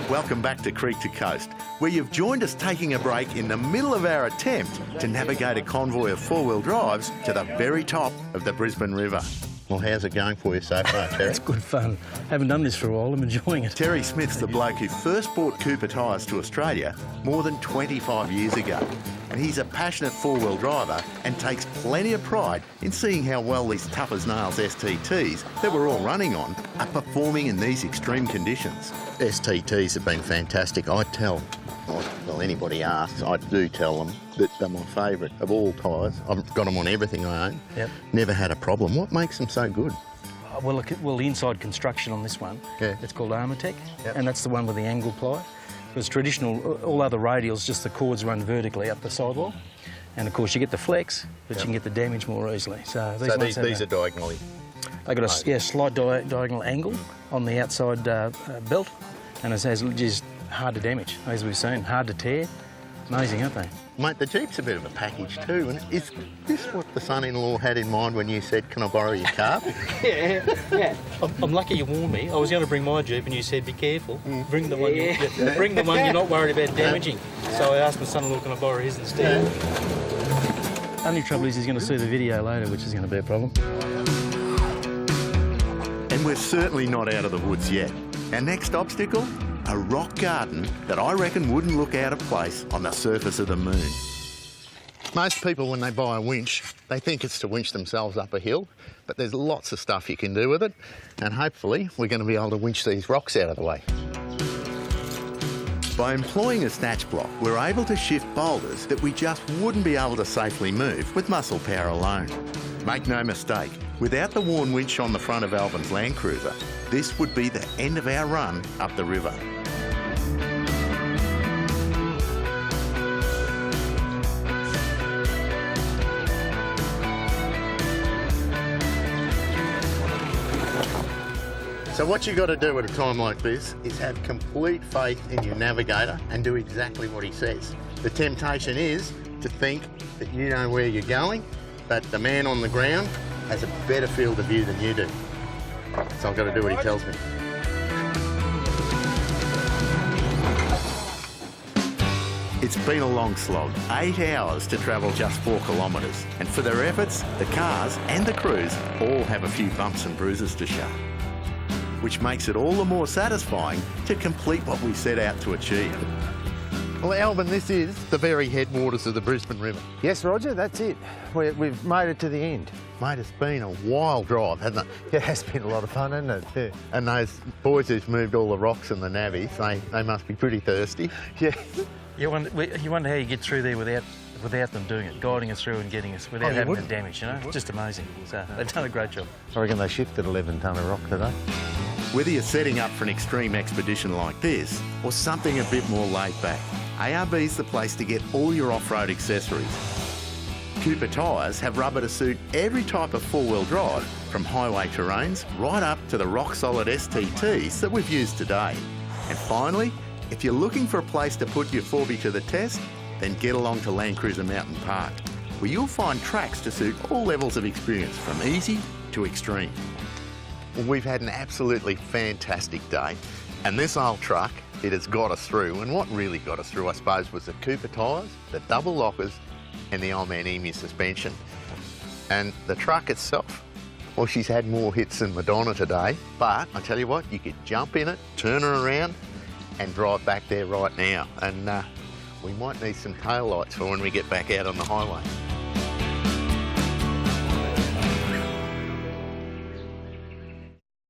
Welcome back to Creek to Coast, where you've joined us taking a break in the middle of our attempt to navigate a convoy of four-wheel drives to the very top of the Brisbane River. Well, how's it going for you so far, Terry? It's good fun. Haven't done this for a while. I'm enjoying it. Terry Smith's the bloke who first brought Cooper tyres to Australia more than 25 years ago. And he's a passionate four-wheel driver and takes plenty of pride in seeing how well these tough-as-nails STTs that we're all running on are performing in these extreme conditions. STTs have been fantastic. I tell, well, anybody asks, I do tell them that they're my favourite of all tyres. I've got them on everything I own. Yep. Never had a problem. What makes them so good? Well, the inside construction on this one, it's called Armortech, and that's the one with the angle ply. It's traditional, all other radials, just the cords run vertically up the sidewall. And of course you get the flex, but you can get the damage more easily. So these are diagonally? They've got a slight diagonal angle on the outside belt, and it's just hard to damage, as we've seen, hard to tear. Amazing, aren't they? Mate, the Jeep's a bit of a package too, and is this what the son-in-law had in mind when you said, can I borrow your car? yeah. I'm lucky you warned me. I was going to bring my Jeep and you said, be careful. Bring the one bring the one you're not worried about damaging. So I asked my son-in-law, can I borrow his instead? Only trouble is he's going to see the video later, which is going to be a problem. And we're certainly not out of the woods yet. Our next obstacle? A rock garden that I reckon wouldn't look out of place on the surface of the moon. Most people, when they buy a winch, they think it's to winch themselves up a hill, but there's lots of stuff you can do with it, and hopefully we're going to be able to winch these rocks out of the way. By employing a snatch block, we're able to shift boulders that we just wouldn't be able to safely move with muscle power alone. Make no mistake, without the worn winch on the front of Alvin's Land Cruiser, this would be the end of our run up the river. So what you've got to do at a time like this is have complete faith in your navigator and do exactly what he says. The temptation is to think that you know where you're going, but the man on the ground has a better field of view than you do. So I've got to do what he tells me. It's been a long slog, 8 hours to travel just 4 kilometres. And for their efforts, the cars and the crews all have a few bumps and bruises to show, which makes it all the more satisfying to complete what we set out to achieve. Well, Alvin, this is the very headwaters of the Brisbane River. Yes, Roger, that's it. We've made it to the end. Mate, it's been a wild drive, hasn't it? Yeah, it has been a lot of fun, hasn't it? Yeah. And those boys who've moved all the rocks and the navvies, they must be pretty thirsty. Yeah. You wonder how you get through there without them doing it, guiding us through and getting us without having the damage, you know? It's just amazing. So they've done a great job. I reckon they shifted 11 tonne of rock today. Whether you're setting up for an extreme expedition like this or something a bit more laid back, ARB's the place to get all your off-road accessories. Cooper tyres have rubber to suit every type of four-wheel drive, from highway terrains right up to the rock-solid STTs that we've used today. And finally, if you're looking for a place to put your 4B to the test, then get along to Land Cruiser Mountain Park, where you'll find tracks to suit all levels of experience, from easy to extreme. Well, we've had an absolutely fantastic day, and this old truck, it has got us through. And what really got us through, I suppose, was the Cooper tyres, the double lockers, and the Old Man Emu suspension. And the truck itself, well, she's had more hits than Madonna today, but I tell you what, you could jump in it, turn her around, and drive back there right now. And we might need some tail lights for when we get back out on the highway.